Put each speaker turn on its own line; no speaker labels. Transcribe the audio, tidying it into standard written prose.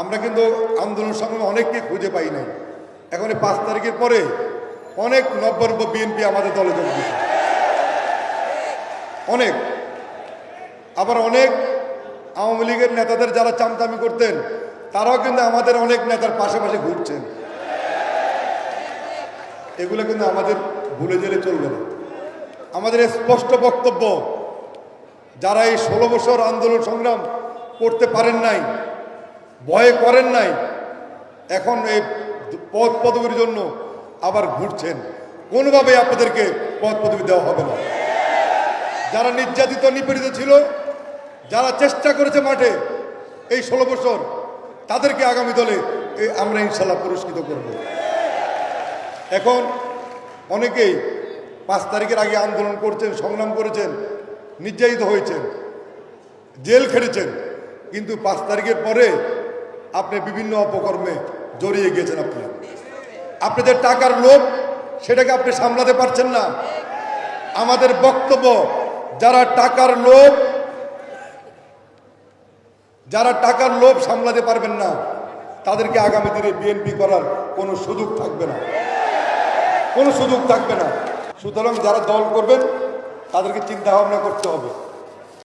আমরা কিন্তু আন্দোলন সংগ্রামে অনেককে খুঁজে পাই নাই। এখন 5 তারিখের পরে অনেক নব্য বিএনপি আমাদের দলে যোগ দিয়েছে, অনেক। আবার অনেক আওয়ামী লীগের নেতাদের যারা চামচামি করতেন তারাও কিন্তু আমাদের অনেক নেতার পাশাপাশি ঘুরছেন। এগুলো কিন্তু আমাদের ভুলে গেলে চলবে না। আমাদের স্পষ্ট বক্তব্য, যারা এই 16 বছর আন্দোলন সংগ্রাম করতে পারেন নাই, ভয়ে করেন নাই, এখন এই পদ পদবীর জন্য আবার ঘুরছেন, কোনোভাবে আপনাদেরকে পদ পদবী দেওয়া হবে না। যারা নির্যাতিত নিপীড়িত ছিল, যারা চেষ্টা করেছে মাঠে এই 16 বছর, তাদেরকে আগামী দলে আমরা ইনশাল্লাহ পুরস্কৃত করব। এখন অনেকেই 5 তারিখের আগে আন্দোলন করছেন, সংগ্রাম করেছেন, নির্যাতিত হয়েছেন, জেল খেটেছেন, কিন্তু 5 তারিখের পরে আপনি বিভিন্ন অপকর্মে জড়িয়ে গিয়েছেন। আপনাদের টাকার লোভ, সেটাকে আপনি সামলাতে পারছেন না। আমাদের বক্তব্য, যারা টাকার লোভ সামলাতে পারবেন না, তাদেরকে আগামী দিনে বিএনপি করার কোনো সুযোগ থাকবে না, কোনো সুযোগ থাকবে না। সুতরাং যারা দল করবেন তাদেরকে চিন্তা ভাবনা করতে হবে।